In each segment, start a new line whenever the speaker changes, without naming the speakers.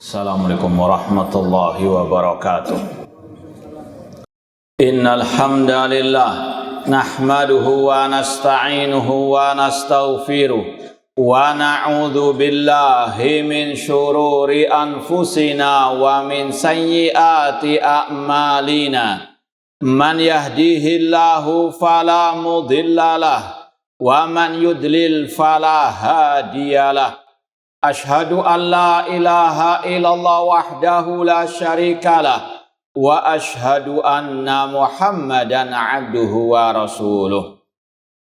Assalamualaikum warahmatullahi wabarakatuh. Innal hamdalillah nahmaduhu wa nasta'inuhu wa nastaghfiruh wa na'udzu billahi min syururi anfusina wa min sayyiati a'malina. Man yahdihillahu fala mudhillalah wa man yudlil fala hadiyalah. Ashhadu an la ilaha illallah wahdahu la syarikalah wa ashhadu anna Muhammadan abduhu wa rasuluh.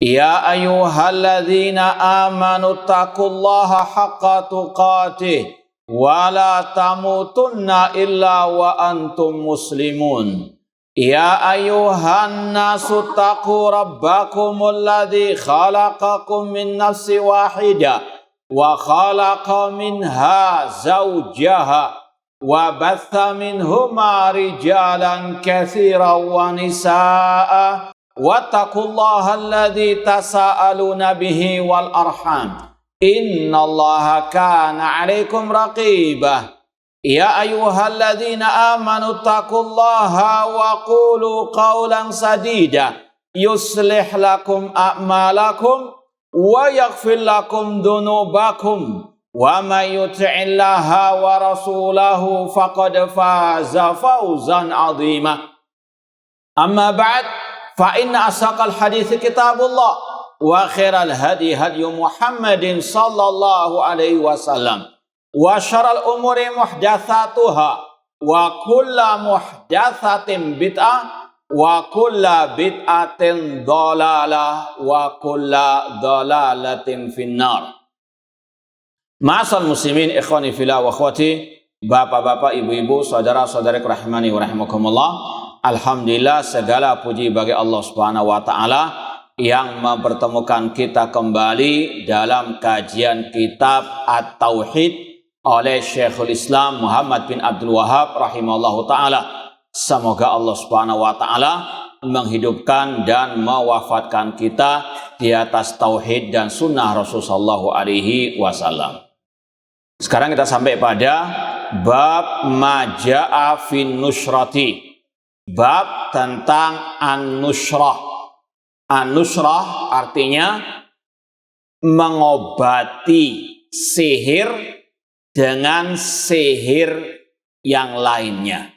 Ya ayyuhalladzina amanu taqullaha haqqa tuqatih wa la tamutunna illa wa antum muslimun. Ya ayyuhan nasu taqu rabbakumul ladzi khalaqakum min nafsin wahidah wa khalaqa minha zawjaha wa batha minhuma rijalan katsiran wa nisaa'a wattaqullaha alladzi tasaaluna bihi wal arham innallaha kana 'alaikum raqibah. Ya ayyuhalladzina amanu taqullaha wa qulu qawlan sadida yuslih lakum a'malakum wa yaghfir lakum dhunubakum wa may yuti'illaha wa rasulahu faqad faza fawzan 'azima. Amma ba'd, fa inna asaqal hadits kitabullah wa khairal hadi hadyu Muhammadin sallallahu alaihi wasallam wa syarrul umuri muhdatsatuha wa kullu muhdatsatin bid'ah wa kulla bid'atin dhalalah wa kulla dhalalatin finnar. Ma'asal muslimin ikhwani fillah wa akhwati, bapak-bapak, ibu-ibu, saudara-saudari rahimani wa rahimakumullah. Alhamdulillah, segala puji bagi Allah Subhanahu wa taala yang mempertemukan kita kembali dalam kajian kitab At-Tauhid oleh Syekhul Islam Muhammad bin Abdul Wahhab rahimahullahu taala. Semoga Allah Subhanahu wa taala menghidupkan dan mewafatkan kita di atas tauhid dan sunnah Rasulullah sallallahu alaihi wasallam. Sekarang kita sampai pada bab maja'a fin nusrati. Bab tentang an-nusrah. An-nusrah artinya mengobati sihir dengan sihir yang lainnya.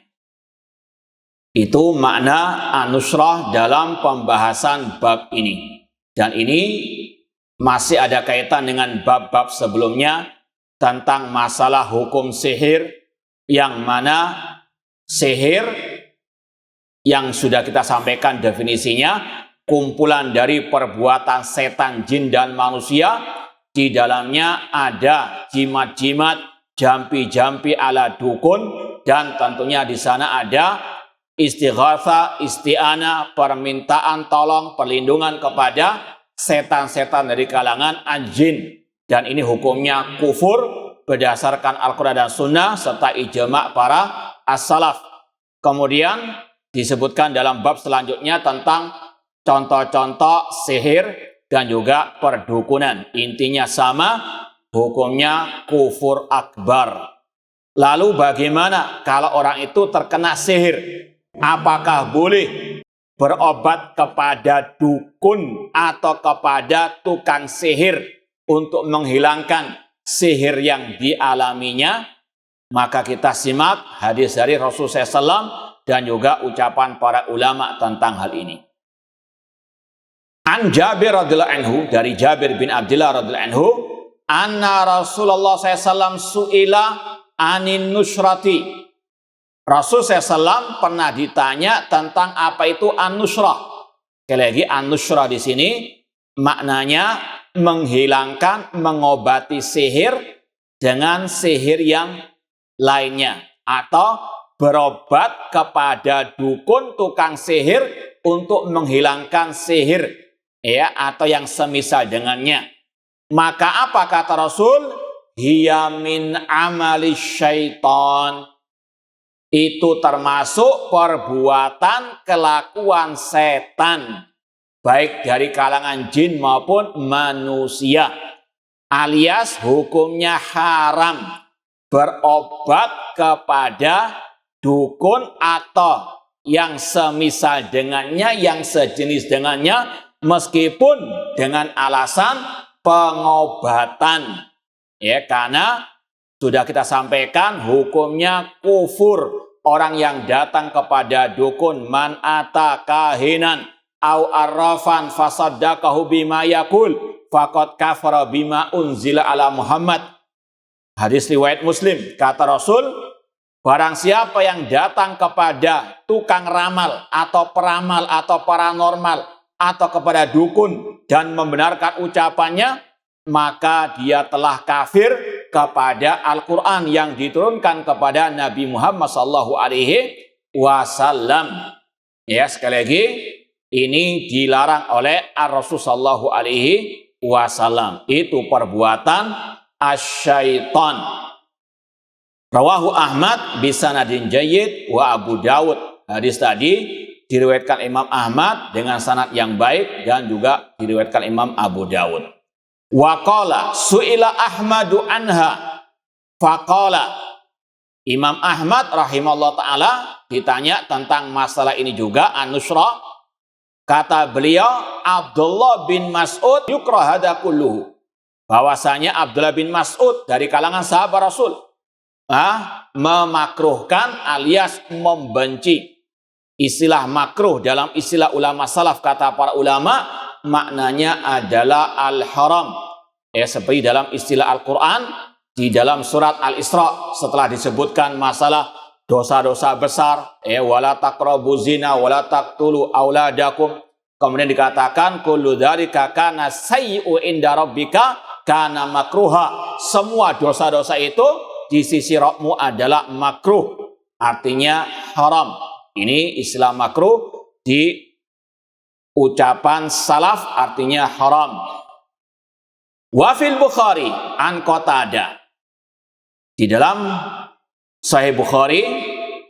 Itu makna an-nusrah dalam pembahasan bab ini. Dan ini masih ada kaitan dengan bab-bab sebelumnya tentang masalah hukum sihir, yang mana sihir yang sudah kita sampaikan definisinya, kumpulan dari perbuatan setan, jin, dan manusia. Di dalamnya ada jimat-jimat, jampi-jampi ala dukun, dan tentunya di sana ada istighatha, isti'anah, permintaan tolong, perlindungan kepada setan-setan dari kalangan jin. Dan ini hukumnya kufur berdasarkan Al-Quran dan Sunnah serta ijma' para as-salaf. Kemudian disebutkan dalam bab selanjutnya tentang contoh-contoh sihir dan juga perdukunan. Intinya sama, hukumnya kufur akbar. Lalu bagaimana kalau orang itu terkena sihir? Apakah boleh berobat kepada dukun atau kepada tukang sihir untuk menghilangkan sihir yang dialaminya? Maka kita simak hadis dari Rasulullah SAW dan juga ucapan para ulama tentang hal ini. An Jabir radhiyallahu anhu, dari Jabir bin Abdullah radhiyallahu anhu, anna Rasulullah SAW su'ila anin nusrati. Rasul SAW pernah ditanya tentang apa itu an-nusrah. Sekali lagi, an-nusrah di sini maknanya menghilangkan, mengobati sihir dengan sihir yang lainnya, atau berobat kepada dukun, tukang sihir untuk menghilangkan sihir, ya, atau yang semisal dengannya. Maka apa kata Rasul? Hiya min amali syaitan. Itu termasuk perbuatan kelakuan setan, baik dari kalangan jin maupun manusia, alias hukumnya haram. berobat kepada dukun atau yang semisal dengannya, yang sejenis dengannya, meskipun dengan alasan pengobatan. Ya, karena sudah kita sampaikan hukumnya kufur orang yang datang kepada dukun, man ata kahinan au arrafan fasaddaqahu bima yaqul faqad kafara bima unzila ala Muhammad. Hadis riwayat Muslim, kata Rasul, barang siapa yang datang kepada tukang ramal atau peramal atau paranormal atau kepada dukun dan membenarkan ucapannya, maka dia telah kafir kepada Al-Quran yang diturunkan kepada Nabi Muhammad SAW. Ya, sekali lagi, ini dilarang oleh Ar-Rasul SAW. Itu perbuatan asyaiton. Rawahu Ahmad bisanadin jayyid wa Abu Dawud. Hadis tadi diriwayatkan Imam Ahmad dengan sanad yang baik dan juga diriwayatkan Imam Abu Dawud. Wa qala su'ila Ahmadu anha faqala. Imam Ahmad rahimahullah taala ditanya tentang masalah ini juga, an-nusra. Kata beliau, Abdullah bin Mas'ud yukrah hadza kulluhu. Bahwasanya Abdullah bin Mas'ud dari kalangan sahabat Rasul memakruhkan alias membenci. Istilah makruh dalam istilah ulama salaf, kata para ulama, maknanya adalah al-haram. Ya, seperti dalam istilah Al-Quran di dalam surat Al-Isra setelah disebutkan masalah dosa-dosa besar, wala taqrabu zina wala taqtulu auladakum. Kemudian dikatakan kullu dzalika kana sayyi'u inda rabbika kana makruha. Semua dosa-dosa itu di sisi Rabbmu adalah makruh, artinya haram. Ini istilah makruh di ucapan salaf artinya haram. Wa fil Bukhari an Qatadah. Di dalam Sahih Bukhari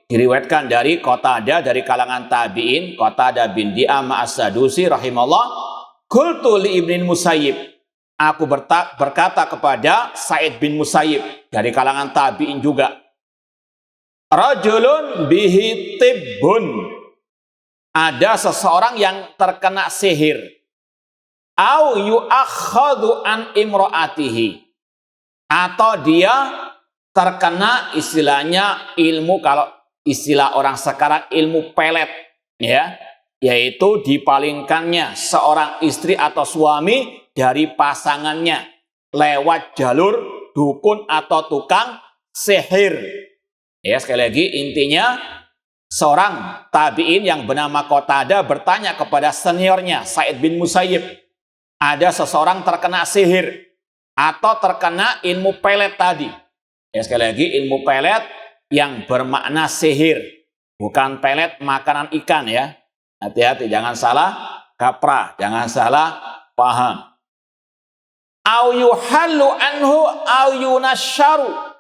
diriwayatkan dari Qatadah dari kalangan tabi'in, Qatadah bin Di'amah As-Sadusi rahimahullah, qultu li Ibnu Musayyib. Aku berkata kepada Sa'id bin Musayyib dari kalangan tabi'in juga. Rajulun bihi tibbun. Ada seseorang yang terkena sihir. Au yu'akhadhu an imra'atihi. Atau dia terkena istilahnya ilmu, kalau istilah orang sekarang ilmu pelet, ya, yaitu dipalingkannya seorang istri atau suami dari pasangannya lewat jalur dukun atau tukang sihir. Ya, sekali lagi intinya seorang tabi'in yang bernama Qatadah bertanya kepada seniornya Sa'id bin Musayyib, ada seseorang terkena sihir atau terkena ilmu pelet tadi. Ya, sekali lagi ilmu pelet yang bermakna sihir, bukan pelet makanan ikan ya. Hati-hati, jangan salah kaprah, jangan salah paham. Au yuhallu anhu au yunasyaru.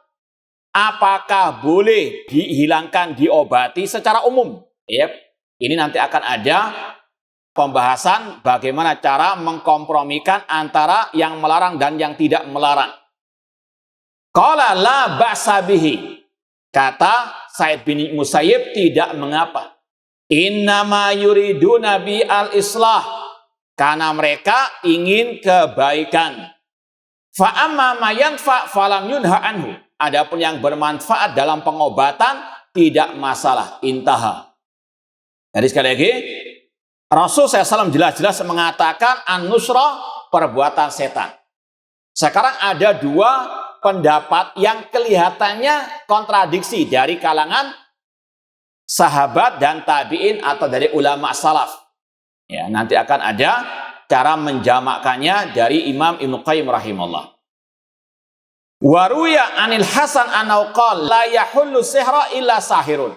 Apakah boleh dihilangkan, diobati secara umum? Ya, ini nanti akan ada pembahasan bagaimana cara mengkompromikan antara yang melarang dan yang tidak melarang. Qala la ba'sa bihi. Kata Sa'id bin Musayyib, tidak mengapa. Innama yuriduna bi al-islah. Karena mereka ingin kebaikan. Fa amma ma yanfa falam yunha anhu. Adapun yang bermanfaat dalam pengobatan tidak masalah. Intaha. Jadi sekali lagi, Rasul SAW jelas-jelas mengatakan an-nusra perbuatan setan. Sekarang ada dua pendapat yang kelihatannya kontradiksi dari kalangan sahabat dan tabi'in atau dari ulama salaf. Ya, nanti akan ada cara menjamakkannya dari Imam Ibnu Qayyim rahimahullah. Waruya anil Hasan anau qala la yahullu sihra illa sahirun.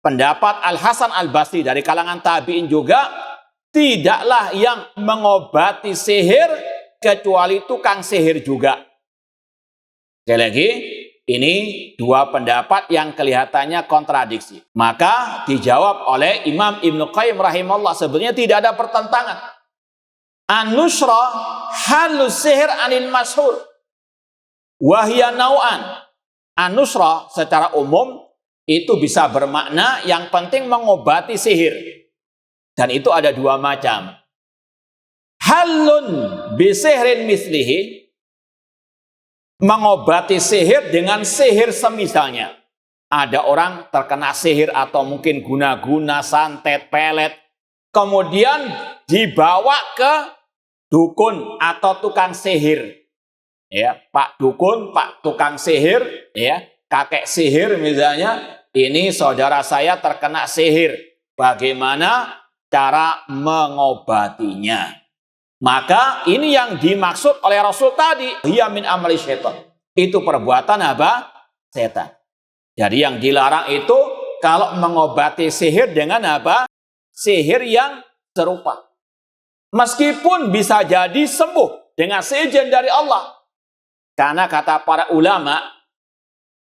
Pendapat Al-Hasan Al-Basri dari kalangan tabi'in juga, tidaklah yang mengobati sihir kecuali tukang sihir juga. Sekali lagi, ini dua pendapat yang kelihatannya kontradiksi. Maka dijawab oleh Imam Ibnu Qayyim rahimahullah, sebenarnya tidak ada pertentangan. An-nusra halus sihir anil mashur. Wahya nau'an. An-nusrah secara umum itu bisa bermakna yang penting mengobati sihir. Dan itu ada dua macam. Halun bisihrin mislihi, mengobati sihir dengan sihir semisalnya. Ada orang terkena sihir atau mungkin guna-guna, santet, pelet, kemudian dibawa ke dukun atau tukang sihir. Ya, Pak Dukun, Pak tukang sihir, ya, kakek sihir misalnya, ini saudara saya terkena sihir. Bagaimana cara mengobatinya? Maka ini yang dimaksud oleh Rasul tadi, hiya min amali syaitan. Itu perbuatan apa? Setan. Jadi yang dilarang itu kalau mengobati sihir dengan apa? Sihir yang serupa. Meskipun bisa jadi sembuh dengan seizin dari Allah. Karena kata para ulama,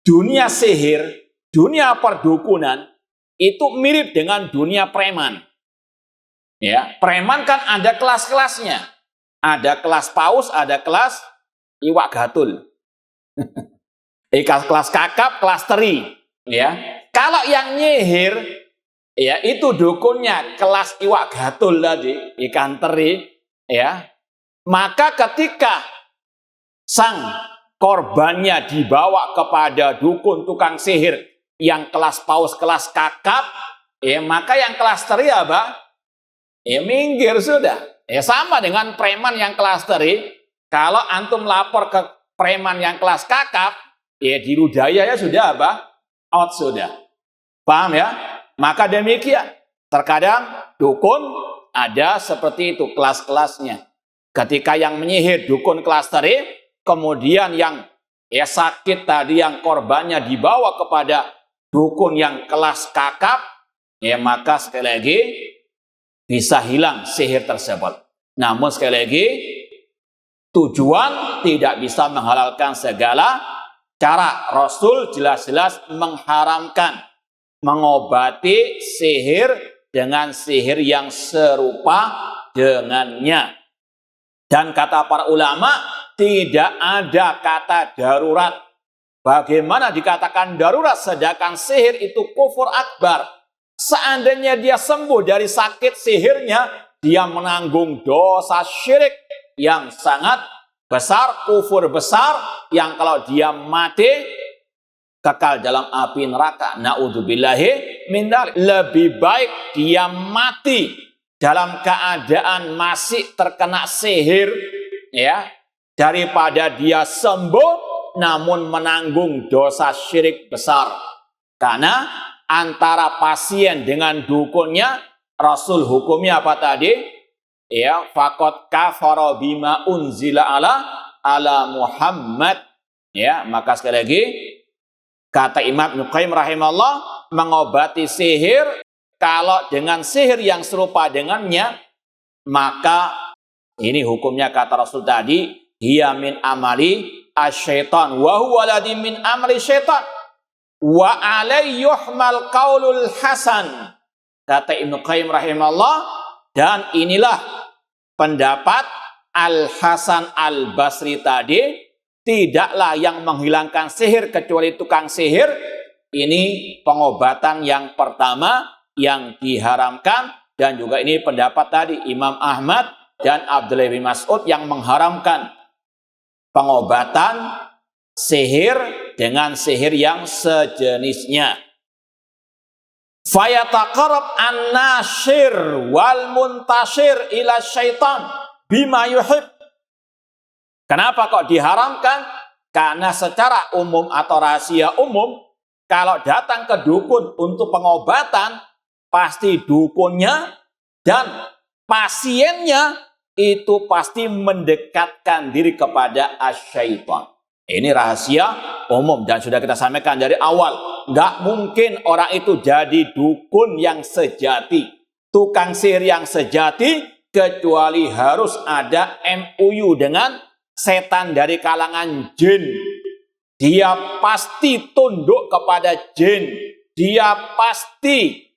dunia sihir, dunia perdukunan itu mirip dengan dunia preman. Ya, preman kan ada kelas-kelasnya. Ada kelas paus, ada kelas iwak gatul. Kelas kakap, kelas teri. Ya, kalau yang nyihir, ya itu dukunnya kelas iwak gatul tadi, ikan teri. Ya, maka ketika sang korbannya dibawa kepada dukun tukang sihir yang kelas paus, kelas kakap, ya maka yang kelas teri apa? Ya minggir sudah. Ya sama dengan preman yang kelas teri. Kalau antum lapor ke preman yang kelas kakap, ya dirudaya ya sudah apa? Out sudah. Paham ya? Maka demikian. Terkadang dukun ada seperti itu kelas-kelasnya. Ketika yang menyihir dukun kelas teri, kemudian yang ya sakit tadi yang korbannya dibawa kepada dukun yang kelas kakap, ya maka sekali lagi bisa hilang sihir tersebut. Namun sekali lagi, tujuan tidak bisa menghalalkan segala cara. Rasul jelas-jelas mengharamkan mengobati sihir dengan sihir yang serupa dengannya. Dan kata para ulama, tidak ada kata darurat. Bagaimana dikatakan darurat sedangkan sihir itu kufur akbar? Seandainya dia sembuh dari sakit sihirnya, dia menanggung dosa syirik yang sangat besar, kufur besar, yang kalau dia mati, kekal dalam api neraka. Na'udzubillahi min dzalik. Lebih baik dia mati dalam keadaan masih terkena sihir, ya, daripada dia sembuh namun menanggung dosa syirik besar. Karena antara pasien dengan dukunnya, Rasul hukumnya apa tadi? Ya, faqad kafara bima unzila ala Muhammad. Ya, maka sekali lagi kata Imam Ibnu Qayyim rahimahullah, mengobati sihir kalau dengan sihir yang serupa dengannya, maka ini hukumnya kata Rasul tadi, hiya min amali asyaitan wa huwa ladzi min amali syaitan. Wa alai yuhmal qaulul hasan. Kata Ibnu Qayyim rahimahullah, dan inilah pendapat Al-Hasan Al-Basri tadi, tidaklah yang menghilangkan sihir kecuali tukang sihir. Ini pengobatan yang pertama yang diharamkan, dan juga ini pendapat tadi Imam Ahmad dan Abdullah bin Mas'ud yang mengharamkan pengobatan sihir dengan sihir yang sejenisnya. Fayataqarrab an-nashir wal muntashir ila syaitan bima yuhib. Kenapa kok diharamkan? Karena secara umum atau rahasia umum, kalau datang ke dukun untuk pengobatan, pasti dukunnya dan pasiennya itu pasti mendekatkan diri kepada asyaitan. Ini rahasia umum dan sudah kita sampaikan dari awal. Nggak mungkin orang itu jadi dukun yang sejati, tukang sihir yang sejati, kecuali harus ada MOU dengan setan dari kalangan jin. Dia pasti tunduk kepada jin. Dia pasti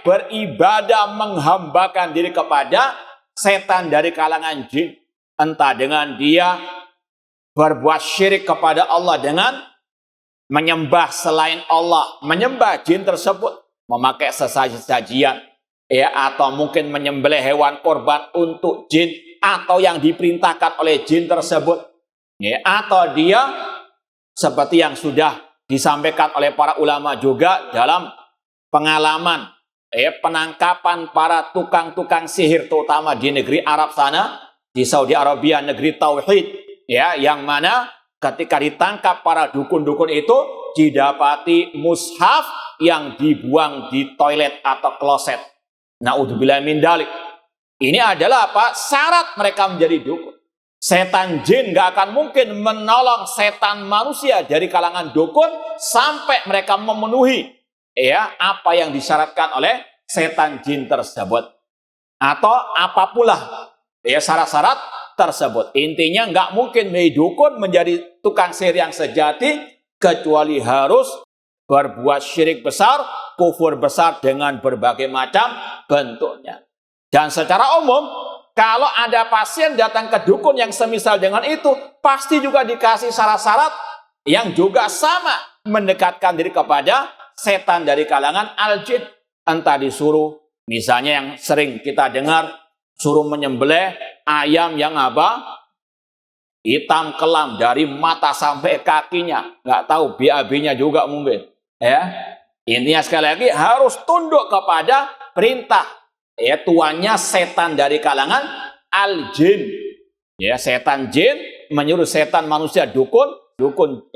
beribadah menghambakan diri kepada setan dari kalangan jin. Entah dengan dia berbuat syirik kepada Allah dengan menyembah selain Allah, menyembah jin tersebut, memakai sesaji-sajian, ya, atau mungkin menyembelih hewan korban untuk jin atau yang diperintahkan oleh jin tersebut, ya, atau dia seperti yang sudah disampaikan oleh para ulama juga dalam pengalaman, ya, penangkapan para tukang-tukang sihir terutama di negeri Arab sana, di Saudi Arabia, negeri tauhid, ya, yang mana ketika ditangkap para dukun-dukun itu didapati mushaf yang dibuang di toilet atau kloset. Naudzubillah min dzalik. Ini adalah apa? Syarat mereka menjadi dukun. Setan jin gak akan mungkin menolong setan manusia dari kalangan dukun sampai mereka memenuhi, ya, apa yang disyaratkan oleh setan jin tersebut atau apapulah, ya, syarat-syarat tersebut. Intinya nggak mungkin dukun menjadi tukang sihir yang sejati kecuali harus berbuat syirik besar, kufur besar dengan berbagai macam bentuknya. Dan secara umum, kalau ada pasien datang ke dukun yang semisal dengan itu, pasti juga dikasih syarat-syarat yang juga sama mendekatkan diri kepada setan dari kalangan al-jin. Entah disuruh, misalnya yang sering kita dengar, suruh menyembelih ayam yang apa? Hitam kelam dari mata sampai kakinya. Nggak tahu BAB-nya juga mungkin. Ya, intinya sekali lagi harus tunduk kepada perintah, ya, tuannya setan dari kalangan al-jin. Ya, setan jin menyuruh setan manusia dukun,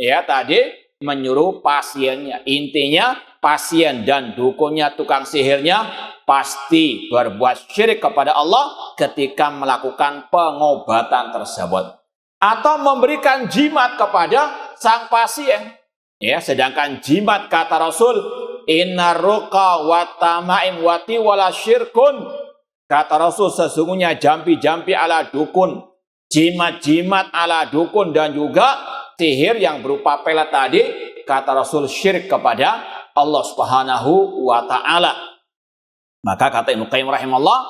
ya tadi menyuruh pasiennya. Intinya pasien dan dukunnya, tukang sihirnya pasti berbuat syirik kepada Allah ketika melakukan pengobatan tersebut atau memberikan jimat kepada sang pasien. Ya, sedangkan jimat kata Rasul, inna ruqa wa tamaim wati wala syirkun. Kata Rasul, sesungguhnya jampi-jampi ala dukun, jimat-jimat ala dukun, dan juga sihir yang berupa pelet tadi, kata Rasul, syirik kepada Allah Subhanahu wa ta'ala. Maka kata Ibnu Qayyim rahimahullah,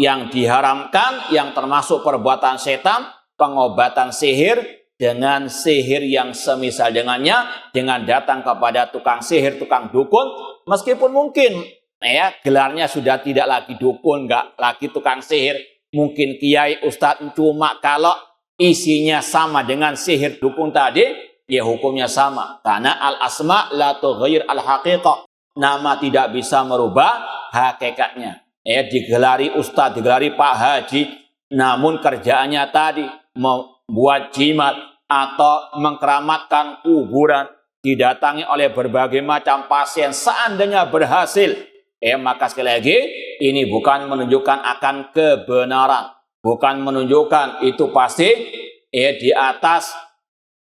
yang diharamkan, yang termasuk perbuatan setan, pengobatan sihir dengan sihir yang semisal dengannya, dengan datang kepada tukang sihir, tukang dukun, meskipun mungkin, ya, gelarnya sudah tidak lagi dukun, nggak lagi tukang sihir, mungkin kiai, ustadz, cuma kalau isinya sama dengan sihir dukun tadi, ya hukumnya sama. Karena al-asma la tughayyir al-haqiqah. Nama tidak bisa merubah hakikatnya. Ya, digelari ustadz, digelari Pak Haji, namun kerjaannya tadi membuat jimat atau mengkeramatkan kuburan, didatangi oleh berbagai macam pasien, seandainya berhasil, maka sekali lagi ini bukan menunjukkan akan kebenaran, bukan menunjukkan itu pasti di atas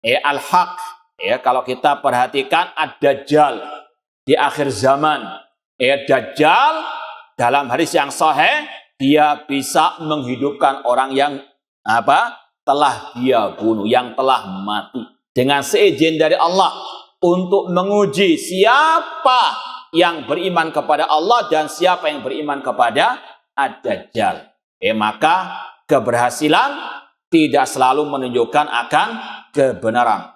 al-haq. Kalau kita perhatikan ad-dajjal di akhir zaman, dajjal dalam hadis yang sahih, dia bisa menghidupkan orang yang telah dia bunuh, yang telah mati, dengan seizin dari Allah, untuk menguji siapa yang beriman kepada Allah dan siapa yang beriman kepada ad-dajjal. Maka keberhasilan tidak selalu menunjukkan akan kebenaran.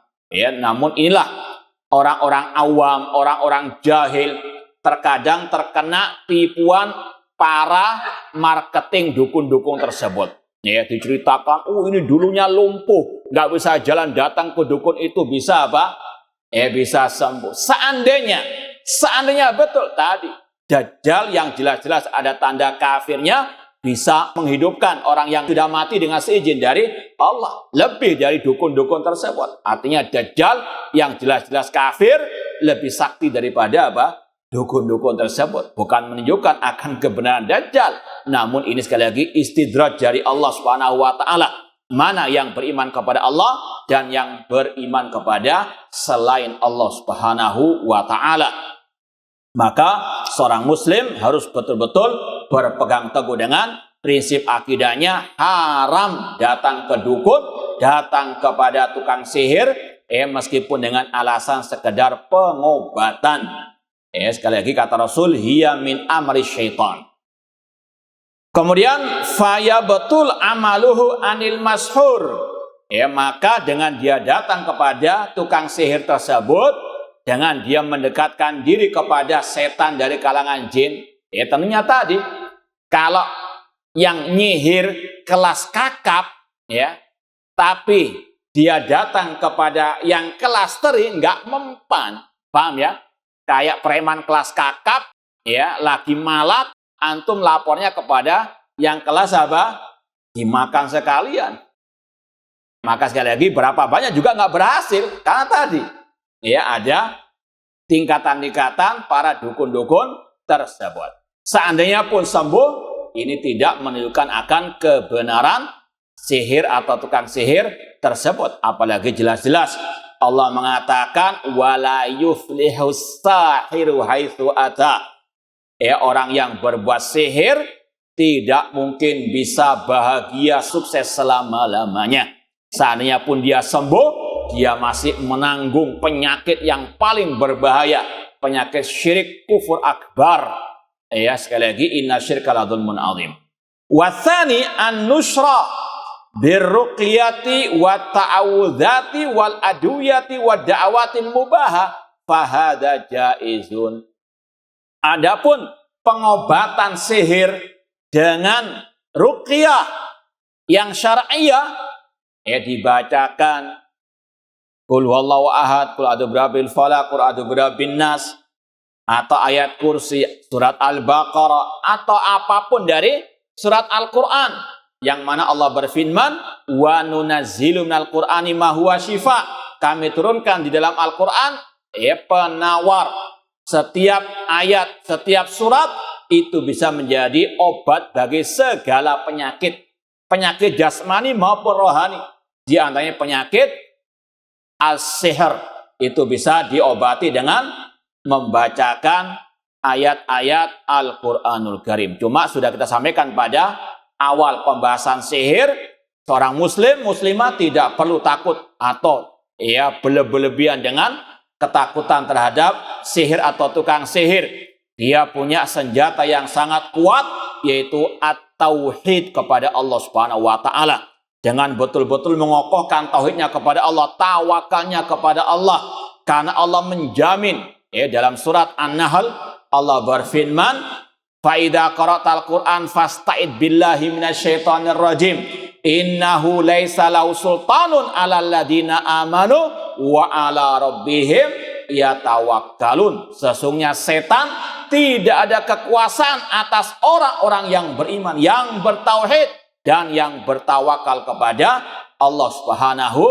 Namun inilah orang-orang awam, orang-orang jahil terkadang terkena tipuan para marketing dukun-dukun tersebut. Diceritakan, ini dulunya lumpuh, nggak bisa jalan, datang ke dukun itu bisa apa? Bisa sembuh. Seandainya betul tadi, Dajjal yang jelas-jelas ada tanda kafirnya bisa menghidupkan orang yang sudah mati dengan seizin dari Allah, lebih dari dukun-dukun tersebut. Artinya Dajjal yang jelas-jelas kafir lebih sakti daripada dukun-dukun tersebut. Bukan menunjukkan akan kebenaran Dajjal, namun ini sekali lagi istidraj dari Allah Subhanahu wa ta'ala. Mana yang beriman kepada Allah dan yang beriman kepada selain Allah Subhanahu wa ta'ala. Maka seorang muslim harus betul-betul berpegang teguh dengan prinsip akidahnya, haram datang ke dukun, datang kepada tukang sihir, meskipun dengan alasan sekedar pengobatan. Sekali lagi kata Rasul, hiya min amri syaitan. Kemudian faya betul amaluhu anil mashur. Maka dengan dia datang kepada tukang sihir tersebut, dengan dia mendekatkan diri kepada setan dari kalangan jin. Ya tentunya tadi, kalau yang nyihir kelas kakap, ya, tapi dia datang kepada yang kelas teri, nggak mempan. Paham ya? Kayak preman kelas kakap, ya, lagi malak, antum lapornya kepada yang kelas apa? Dimakan sekalian. Maka sekali lagi berapa banyak juga nggak berhasil. Karena tadi, ya, ada tingkatan-tingkatan para dukun-dukun tersebut. Seandainya pun sembuh, ini tidak menunjukkan akan kebenaran sihir atau tukang sihir tersebut. Apalagi jelas-jelas Allah mengatakan wala yuflihus sahiru haitsu ata. Ya, orang yang berbuat sihir tidak mungkin bisa bahagia sukses selama-lamanya. Seandainya pun dia sembuh, dia masih menanggung penyakit yang paling berbahaya, penyakit syirik kufur akbar. Ya, sekali lagi inna syirka la dzulmun adzim. Wa tsani an-nusra birruqyati wa ta'awudzati wal aduyati wa da'awatil mubaha fahada jaizun. Adapun pengobatan sihir dengan ruqyah yang syar'iyah, ya, dibacakan qul huwallahu ahad, qul a'udzu birabbil falaq, qul a'udzu birabbin nas, atau ayat kursi, surat Al-Baqarah, atau apapun dari surat Al-Quran, yang mana Allah berfirman wa nunazzilu minal qur'ani ma huwa syifa. Kami turunkan di dalam Al-Quran, ya, penawar. Setiap ayat, setiap surat itu bisa menjadi obat bagi segala penyakit, penyakit jasmani maupun rohani. Di antaranya penyakit as-sihr, itu bisa diobati dengan membacakan ayat-ayat Al-Quranul Karim. Cuma sudah kita sampaikan pada awal pembahasan sihir, seorang muslim, muslimah tidak perlu takut atau, ya, berlebihan dengan ketakutan terhadap sihir atau tukang sihir. Dia punya senjata yang sangat kuat, yaitu at-tauhid kepada Allah Subhanahu wa taala. Dengan betul-betul mengokohkan tauhidnya kepada Allah, tawakalnya kepada Allah, karena Allah menjamin, ya, dalam surat An-Nahl Allah berfirman fa idza qara'tal Qur'an fasta'id billahi minasyaitonir rajim innahu laisa lahu sultanun 'alal ladzina amanu wa 'ala rabbihim yatawakkalun. Sesungguhnya setan tidak ada kekuasaan atas orang-orang yang beriman, yang bertauhid dan yang bertawakal kepada Allah Subhanahu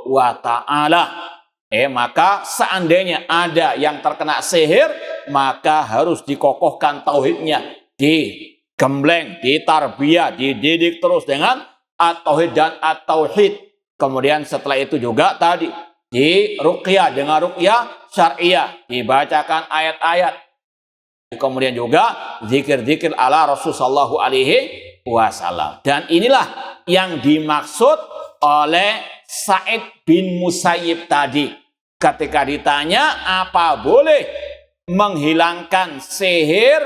wa taala. Maka seandainya ada yang terkena sihir, maka harus dikokohkan tauhidnya, digembleng, ditarbiyah, dididik terus dengan at-tauhid dan at-tauhid. Kemudian setelah itu juga tadi di ruqyah dengan ruqyah syariah, dibacakan ayat-ayat. Kemudian juga zikir-zikir ala Rasulullah sallallahu alaihi wasallam. Dan inilah yang dimaksud oleh Sa'id bin Musayyib tadi. Ketika ditanya apa boleh menghilangkan sihir,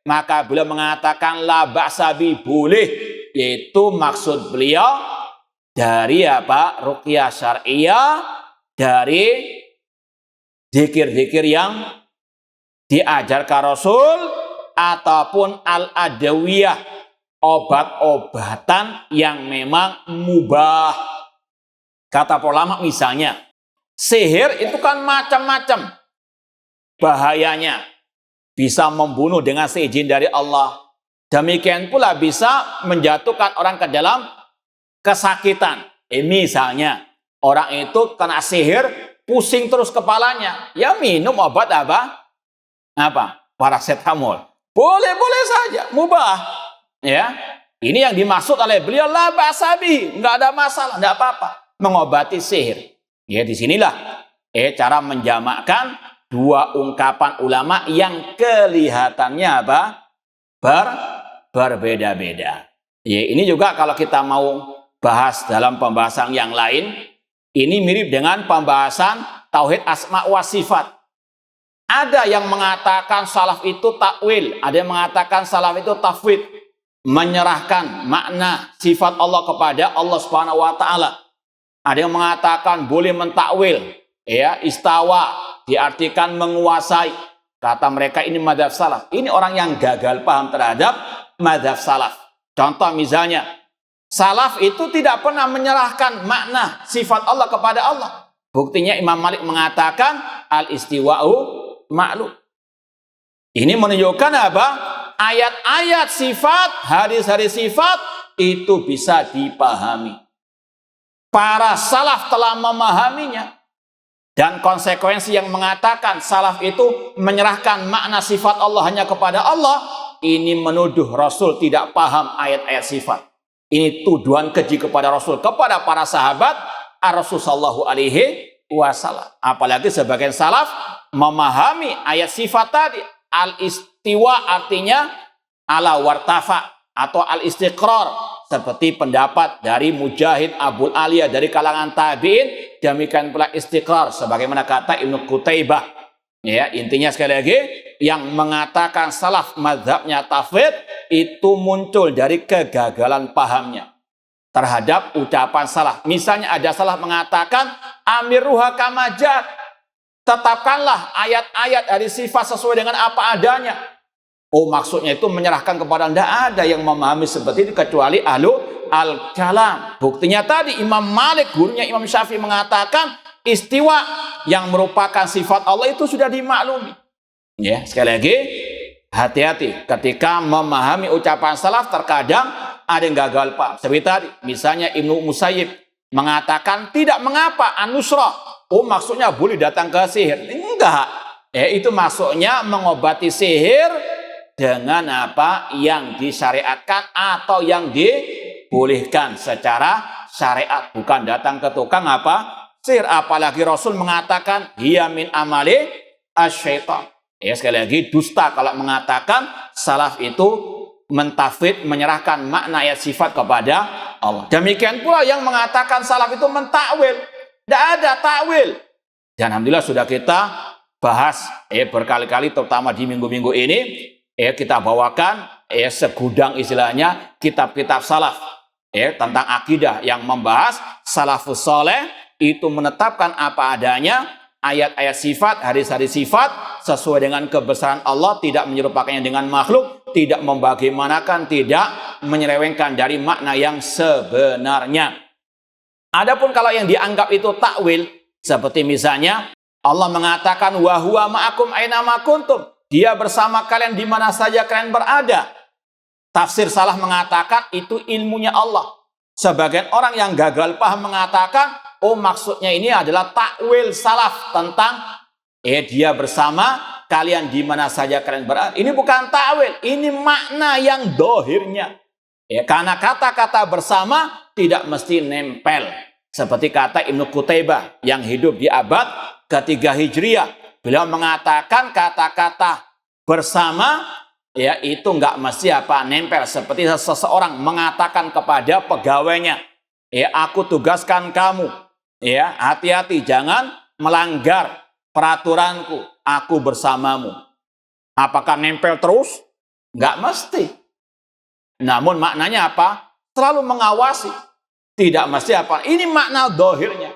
maka beliau mengatakan la ba'sabi, boleh. Yaitu maksud beliau dari apa? Ruqyah syariah, dari zikir-zikir yang diajarkan Rasul, ataupun al-adawiyah, obat-obatan yang memang mubah. Kata ulama misalnya, sihir itu kan macam-macam bahayanya. Bisa membunuh dengan seizin dari Allah. Demikian pula bisa menjatuhkan orang ke dalam kesakitan. Misalnya, orang itu kena sihir, pusing terus kepalanya. Ya minum obat apa? Paracetamol. Boleh-boleh saja, mubah. Ya, ini yang dimaksud oleh beliau la ba'sabi, enggak ada masalah, enggak apa-apa mengobati sihir. Ya, disinilah cara menjamakkan dua ungkapan ulama yang kelihatannya apa? Berbeda-beda. Ya, ini juga kalau kita mau bahas dalam pembahasan yang lain, ini mirip dengan pembahasan tauhid asma wa sifat. Ada yang mengatakan salaf itu takwil, ada yang mengatakan salaf itu tafwid, menyerahkan makna sifat Allah kepada Allah Subhanahu wa taala. Ada yang mengatakan boleh mentakwil, ya, istawa, diartikan menguasai. Kata mereka ini madzhab salaf. Ini orang yang gagal paham terhadap madzhab salaf. Contoh misalnya, salaf itu tidak pernah menyerahkan makna sifat Allah kepada Allah. Buktinya Imam Malik mengatakan al-istiwa'u ma'lum. Ini menunjukkan apa? Ayat-ayat sifat, hadis-hadis sifat itu bisa dipahami. Para salaf telah memahaminya. Dan konsekuensi yang mengatakan salaf itu menyerahkan makna sifat Allah hanya kepada Allah, ini menuduh Rasul tidak paham ayat-ayat sifat. Ini tuduhan keji kepada Rasul, kepada para sahabat Rasul sallallahu alaihi wasallam. Apalagi sebagian salaf memahami ayat sifat tadi. Al-istiwa artinya ala wartafa atau al-istiqrar, seperti pendapat dari Mujahid, Abu Aliyah dari kalangan tabi'in. Demikian pula istiqrar sebagaimana kata Ibnu Qutaibah. Ya, intinya sekali lagi yang mengatakan salaf mazhabnya tafwid itu muncul dari kegagalan pahamnya terhadap ucapan salaf. Misalnya ada salaf mengatakan amiruha kamajat, tetapkanlah ayat-ayat dari sifat sesuai dengan apa adanya. Oh, maksudnya itu menyerahkan kepada, tidak ada yang memahami seperti itu kecuali ahlu al-kalam. Buktinya tadi Imam Malik, gurunya Imam Syafi'i, mengatakan istiwa yang merupakan sifat Allah itu sudah dimaklumi. Ya, sekali lagi hati-hati ketika memahami ucapan salaf, terkadang ada yang gagal paham. Seperti tadi, misalnya Ibnu Musayyib mengatakan tidak mengapa an-nusrah. Oh, maksudnya boleh datang ke sihir. Enggak. Itu maksudnya mengobati sihir dengan apa yang disyariatkan atau yang dibolehkan secara syariat, bukan datang ke tukang apa sihir. Apalagi Rasul mengatakan hiya min amali asyaitan. Ya, sekali lagi dusta kalau mengatakan salaf itu mentafwid, menyerahkan makna ayat sifat kepada Allah. Demikian pula yang mengatakan salaf itu mentakwil. Tidak ada takwil. Dan alhamdulillah sudah kita bahas berkali-kali, terutama di minggu-minggu ini. Kita bawakan segudang istilahnya kitab-kitab salaf tentang akidah yang membahas salafus soleh itu menetapkan apa adanya ayat-ayat sifat, hadis-hadis sifat sesuai dengan kebesaran Allah, tidak menyerupakannya dengan makhluk, tidak membagaimanakan, tidak menyelewengkan dari makna yang sebenarnya. Adapun kalau yang dianggap itu takwil, seperti misalnya Allah mengatakan wa huwa ma'akum aina ma kuntum, dia bersama kalian di mana saja kalian berada. Tafsir salah mengatakan itu ilmunya Allah. Sebagian orang yang gagal paham mengatakan, oh maksudnya ini adalah takwil salaf tentang dia bersama kalian di mana saja kalian berada. Ini bukan takwil, ini makna yang dohirnya. Karena kata-kata bersama tidak mesti nempel. Seperti kata Ibnu Qutaibah yang hidup di abad ke-3 Hijriah. Beliau mengatakan kata-kata bersama itu enggak mesti apa nempel, seperti seseorang mengatakan kepada pegawainya, aku tugaskan kamu, hati-hati jangan melanggar peraturanku, aku bersamamu. Apakah nempel terus? Enggak mesti. Namun maknanya apa? Selalu mengawasi. Tidak mesti apa? Ini makna dohirnya.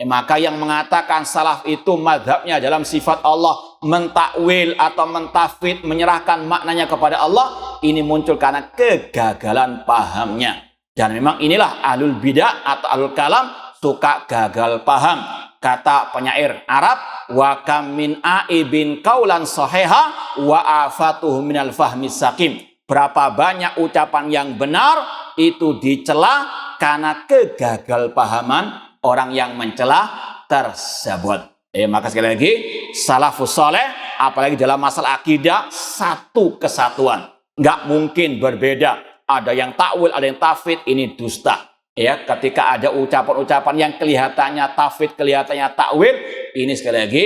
Maka yang mengatakan salaf itu mazhabnya dalam sifat Allah, mentakwil atau mentafwid, menyerahkan maknanya kepada Allah, ini muncul karena kegagalan pahamnya. Dan memang inilah ahlul bidah atau ahlul kalam suka gagal paham. Kata penyair Arab, wa kam min aibin qaulan sahiha wa afatuhu minal fahmi sakim. Berapa banyak ucapan yang benar itu dicela karena kegagal pahaman orang yang mencela tersebut. Maka sekali lagi, salafus soleh, apalagi dalam masalah akidah, satu kesatuan. Nggak mungkin berbeda. Ada yang takwil, ada yang tafwid, ini dusta. Ketika ada ucapan-ucapan yang kelihatannya tafwid, kelihatannya takwil, ini sekali lagi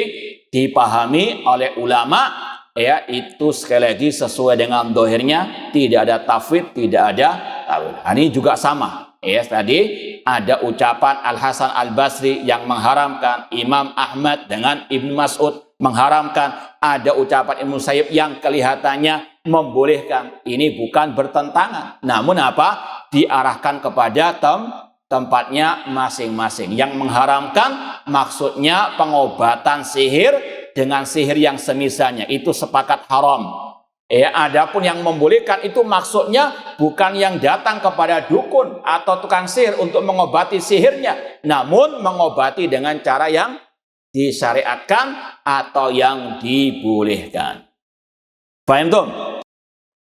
dipahami oleh ulama, itu sekali lagi sesuai dengan dohirnya, tidak ada tafwid, tidak ada takwil. Ini juga sama. Tadi ada ucapan Al-Hasan Al-Basri yang mengharamkan, Imam Ahmad dengan Ibnu Mas'ud mengharamkan, ada ucapan Ibnu Musayyib yang kelihatannya membolehkan. Ini bukan bertentangan, namun apa? Diarahkan kepada tempatnya masing-masing. Yang mengharamkan maksudnya pengobatan sihir dengan sihir yang semisalnya, itu sepakat haram. Adapun yang membolehkan itu maksudnya bukan yang datang kepada dukun atau tukang sihir untuk mengobati sihirnya, namun mengobati dengan cara yang disyariatkan atau yang dibolehkan. Paham tuh?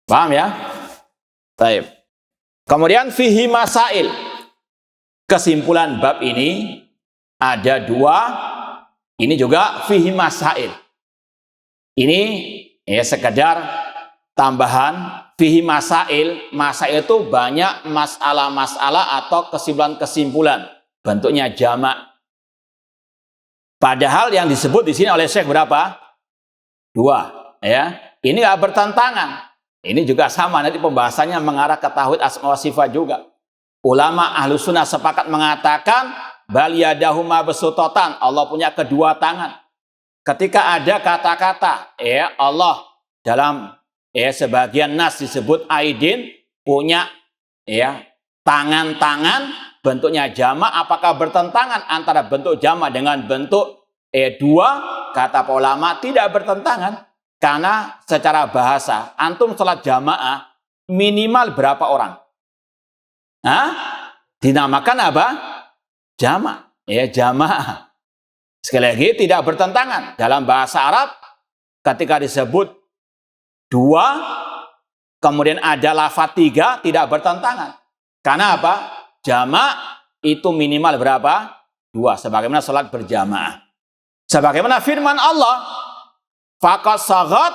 Paham ya? Baik. Kemudian fihi masail. Kesimpulan bab ini ada dua. Ini juga fihi masail. Ini sekedar tambahan. Fihi masail. Masail itu banyak masalah-masalah atau kesimpulan-kesimpulan. Bentuknya jamak. Padahal yang disebut di sini oleh Syekh berapa? Dua. Ini nggak bertentangan. Ini juga sama, nanti pembahasannya mengarah ke tauhid asma wa sifat juga. Ulama Ahlus Sunnah sepakat mengatakan bal yadahu mabsuutatan, Allah punya kedua tangan. Ketika ada kata-kata Allah dalam sebagian nas disebut aidin, punya tangan-tangan, bentuknya jamak, apakah bertentangan antara bentuk jamak dengan bentuk dua? Kata para ulama tidak bertentangan. Karena secara bahasa, antum sholat jamaah minimal berapa orang? Dinamakan apa? Jamak. Jamaah. Sekali lagi tidak bertentangan. Dalam bahasa Arab, ketika disebut dua, kemudian ada lafaz tiga, tidak bertentangan. Karena apa? Jamak itu minimal berapa? Dua. Sebagaimana sholat berjamaah. Sebagaimana firman Allah, faqad sagat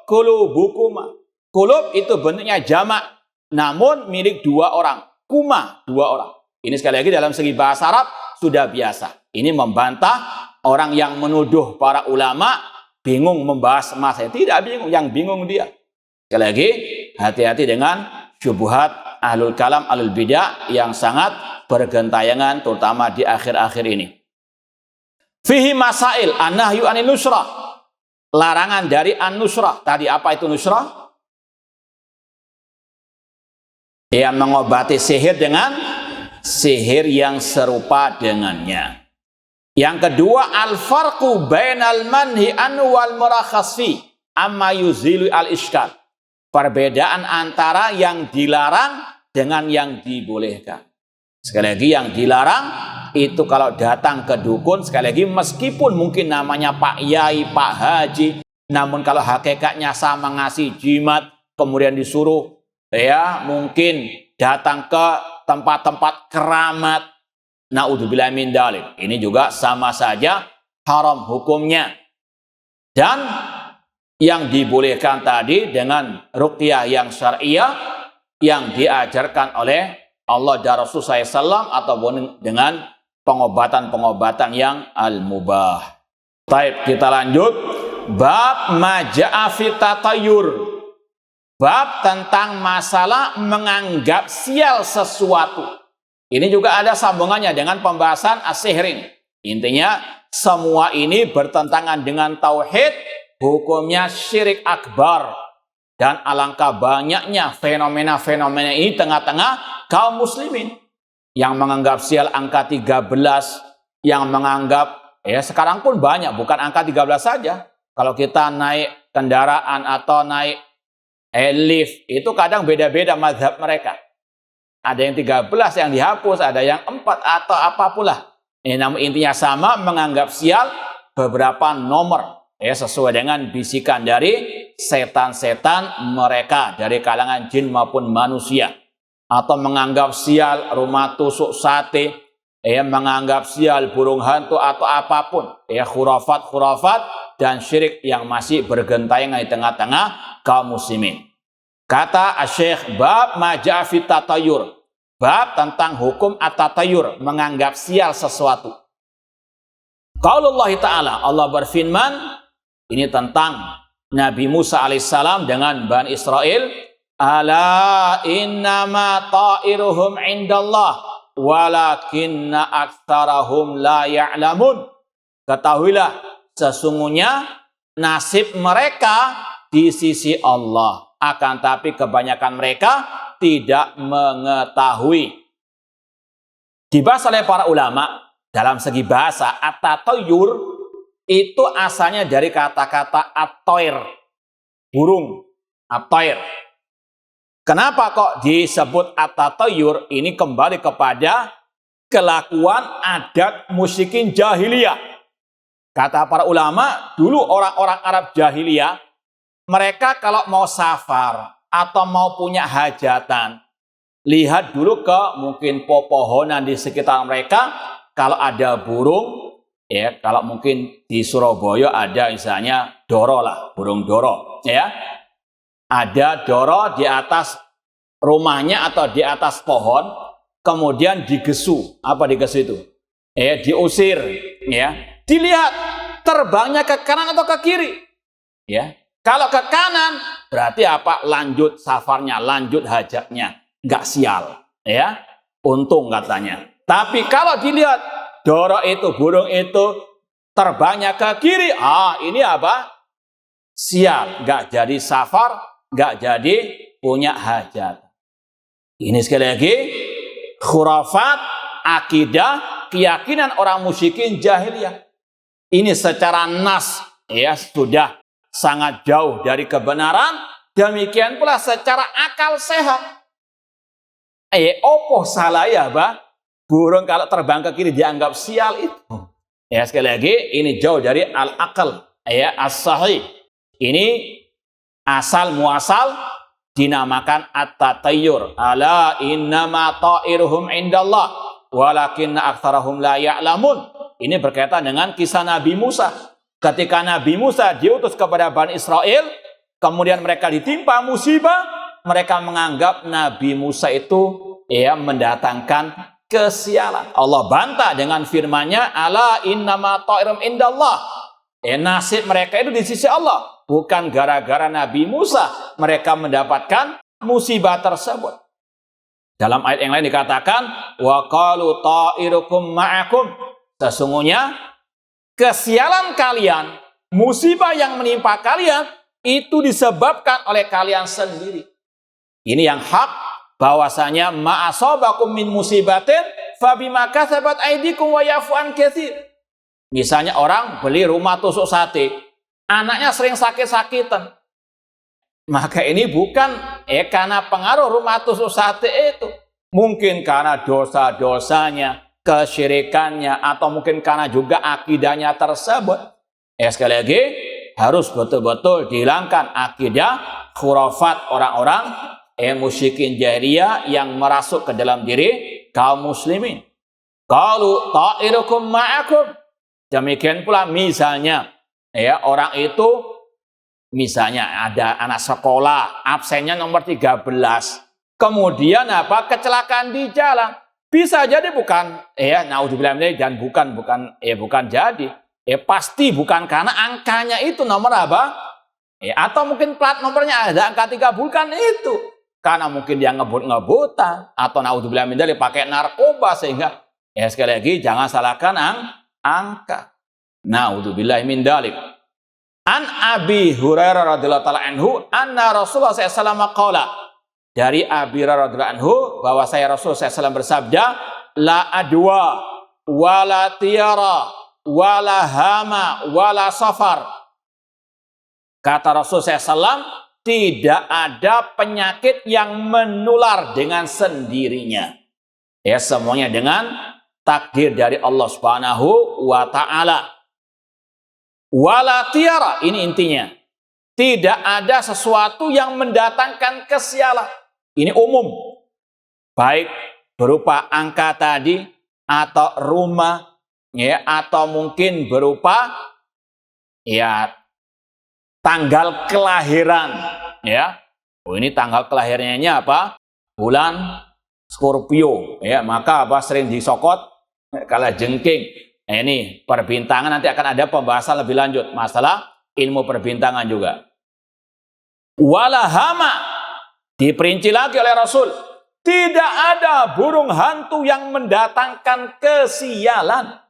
qulubukuma. Qulub itu bentuknya jamak, namun milik dua orang. Kuma, dua orang. Ini sekali lagi dalam segi bahasa Arab sudah biasa. Ini membantah orang yang menuduh para ulama bingung membahas masalah. Tidak bingung, yang bingung dia. Sekali lagi, hati-hati dengan syubhat ahlul kalam, ahlul bidah yang sangat bergentayangan, terutama di akhir-akhir ini. Fihi masail an-nahyu anil nusrah. Larangan dari an-nusrah. Tadi apa itu nusrah? Yang mengobati sihir dengan sihir yang serupa dengannya. Yang kedua, al-farqu bainal manhi anhu wal murakhas fi amma yuzilu al-iskal. Perbedaan antara yang dilarang dengan yang dibolehkan. Sekali lagi, yang dilarang itu kalau datang ke dukun, sekali lagi meskipun mungkin namanya Pak Yai, Pak Haji, namun kalau hakikatnya sama ngasih jimat, kemudian disuruh mungkin datang ke tempat-tempat keramat, naudzubillah min dzalik, ini juga sama saja haram hukumnya. Dan yang dibolehkan tadi dengan ruqyah yang syariah yang diajarkan oleh Allah dan Rasul SAW ataupun dengan pengobatan-pengobatan yang al-mubah. Baik, kita lanjut. Bab maja'a fi tatayur. Bab tentang masalah menganggap sial sesuatu. Ini juga ada sambungannya dengan pembahasan as-sihrin. Intinya semua ini bertentangan dengan tauhid, hukumnya syirik akbar. Dan alangkah banyaknya fenomena-fenomena ini tengah-tengah kaum muslimin yang menganggap sial angka 13, yang menganggap sekarang pun banyak, bukan angka 13 saja. Kalau kita naik kendaraan atau naik lift, itu kadang beda-beda mazhab mereka. Ada yang 13 yang dihapus, ada yang 4 atau apapun lah. Namun intinya sama, menganggap sial beberapa nomor sesuai dengan bisikan dari setan-setan mereka dari kalangan jin maupun manusia. Atau menganggap sial rumah tusuk sate, menganggap sial burung hantu atau apapun, khurafat dan syirik yang masih bergentayangan di tengah-tengah kaum muslimin. Kata Syekh, bab maja'a fit tatayur, bab tentang hukum at-tatayur, menganggap sial sesuatu. Qaulullah Ta'ala, Allah berfirman, ini tentang Nabi Musa alaihissalam dengan Bani Israel, ala innama ta'iruhum indallah walakinna aktsarahum la ya'lamun. Ketahuilah, sesungguhnya nasib mereka di sisi Allah, akan tapi kebanyakan mereka tidak mengetahui. Dibahas oleh para ulama dalam segi bahasa, at-tatayur itu asalnya dari kata-kata at-toir, burung, at-toir. Kenapa kok disebut at-tatoyur? Ini kembali kepada kelakuan adat musyrikin jahiliyah. Kata para ulama, dulu orang-orang Arab jahiliyah, mereka kalau mau safar atau mau punya hajatan, lihat dulu ke mungkin pepohonan di sekitar mereka. Kalau ada burung, ya kalau mungkin di Surabaya ada misalnya doro lah, burung doro, ya. Ada doro di atas rumahnya atau di atas pohon, kemudian digesu. Apa digesu itu? Diusir, ya. Dilihat terbangnya ke kanan atau ke kiri, ya. Kalau ke kanan berarti apa? Lanjut safarnya, lanjut hajatnya, nggak sial, ya. Untung katanya. Tapi kalau dilihat doro itu, burung itu terbangnya ke kiri, ini apa? Sial, nggak jadi safar, nggak jadi punya hajat. Ini sekali lagi khurafat, akidah, keyakinan orang musyrikin jahiliyah. Ini secara nas, ya, sudah sangat jauh dari kebenaran. Demikian pula secara akal sehat. Opo salah ya, bah? Burung kalau terbang ke kiri dianggap sial itu. Ya, sekali lagi ini jauh dari al-aqal, ya, as-sahih. Ini asal muasal dinamakan at-tatayyur. Ala innama ta'iruhum indallah walakinna aktsarahum la ya'lamun. Ini berkaitan dengan kisah Nabi Musa. Ketika Nabi Musa diutus kepada Bani Israel, kemudian mereka ditimpa musibah, mereka menganggap Nabi Musa itu mendatangkan kesialan. Allah bantah dengan firman-Nya, ala innama ta'iruhum indallah. Nasib mereka itu di sisi Allah. Bukan gara-gara Nabi Musa mereka mendapatkan musibah tersebut. Dalam ayat yang lain dikatakan, wa qalu ta'irukum ma'akum. Sesungguhnya kesialan kalian, musibah yang menimpa kalian itu disebabkan oleh kalian sendiri. Ini yang hak, bahwasanya ma'asabakum min musibatin fabima kasabat aydikum wa yafu an katsir. Misalnya orang beli rumah tusuk sate, anaknya sering sakit-sakitan. Maka ini bukan karena pengaruh rumah tusuk sate itu. Mungkin karena dosa-dosanya, kesyirikannya, atau mungkin karena juga akidahnya tersebut. Sekali lagi, harus betul-betul dihilangkan akidah khurafat orang-orang musyrikin jahiliyah yang merasuk ke dalam diri kaum muslimin. Qalu ta'irukum ma'akum. Demikian pula misalnya, orang itu misalnya ada anak sekolah absennya nomor 13, kemudian kecelakaan di jalan, bisa jadi bukan naudzubillah dan bukan jadi pasti bukan karena angkanya itu nomor atau mungkin plat nomornya ada angka 3, bukan itu karena mungkin dia ngebut-ngebutan atau naudzubillah pakai narkoba, sehingga sekali lagi jangan salahkan angka. Naudzubillah min dzalik. An Abi Hurairah radhiyallahu taala anhu anna Rasulullah SAW qala. Dari Abi Hurairah radhiyallahu anhu bahwa saya Rasulullah SAW bersabda, la adwa wala tiara wala hama wala safar. Kata Rasulullah SAW, tidak ada penyakit yang menular dengan sendirinya. Semuanya dengan takdir dari Allah Subhanahu wa taala. Wala tiara, ini intinya. Tidak ada sesuatu yang mendatangkan kesialan. Ini umum. Baik berupa angka tadi, atau rumah, atau mungkin berupa tanggal kelahiran, ini tanggal kelahirannya apa? Bulan Scorpio, maka sering disokot kala jengking. Ini perbintangan, nanti akan ada pembahasan lebih lanjut masalah ilmu perbintangan juga. Walahama, diperinci lagi oleh Rasul, tidak ada burung hantu yang mendatangkan kesialan.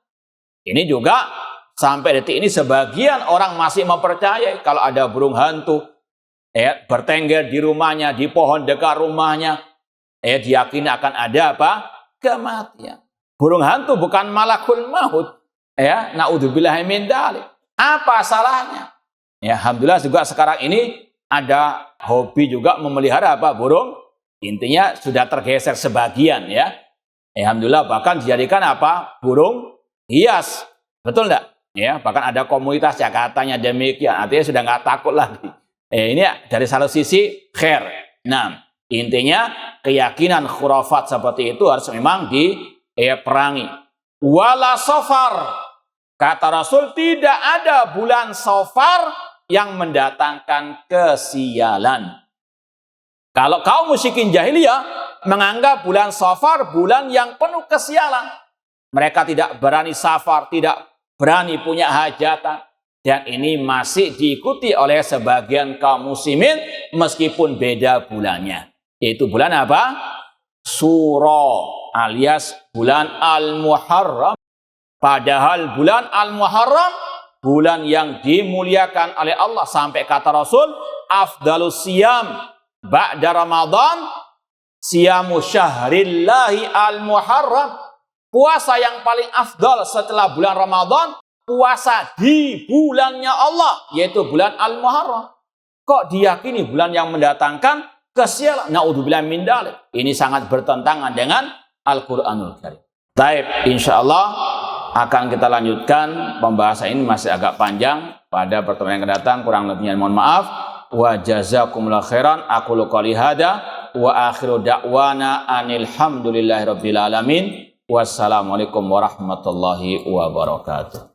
Ini juga sampai detik ini sebagian orang masih mempercayai kalau ada burung hantu bertengger di rumahnya, di pohon dekat rumahnya, diyakini akan ada kematian. Burung hantu bukan malakul maut. Naudzubillah min dzalik. Apa salahnya? Ya, alhamdulillah juga sekarang ini ada hobi juga memelihara apa? Burung. Intinya sudah tergeser sebagian ya. Alhamdulillah bahkan dijadikan apa? Burung hias. Betul enggak? Ya, bahkan ada komunitas yang katanya demikian. Artinya sudah nggak takut lagi. Ini dari satu sisi khair. Nah, intinya keyakinan khurafat seperti itu harus memang diperangi. Wala safar. Kata Rasul, tidak ada bulan Safar yang mendatangkan kesialan. Kalau kaum musyrikin jahiliyah menganggap bulan Safar bulan yang penuh kesialan. Mereka tidak berani safar, tidak berani punya hajatan. Dan ini masih diikuti oleh sebagian kaum muslimin meskipun beda bulannya. Yaitu bulan apa? Suro alias bulan Al-Muharram. Padahal bulan Al-Muharram bulan yang dimuliakan oleh Allah, sampai kata Rasul, afdalus siyam ba'da Ramadan siyamu syahrillahi Al-Muharram. Puasa yang paling afdal setelah bulan Ramadan, puasa di bulannya Allah, yaitu bulan Al-Muharram. Kok diyakini bulan yang mendatangkan kesialan? Na'udzubillah min dzalik. Ini sangat bertentangan dengan Al-Qur'anul Karim. Taib, insyaallah akan kita lanjutkan pembahasan ini, masih agak panjang pada pertemuan yang akan datang. Kurang lebihnya mohon maaf. Wa jazakumullahu khairan. Aqulu qouli hada wa akhiru da'wana anil hamdulillahi rabbil alamin. Wassalamualaikum warahmatullahi wabarakatuh.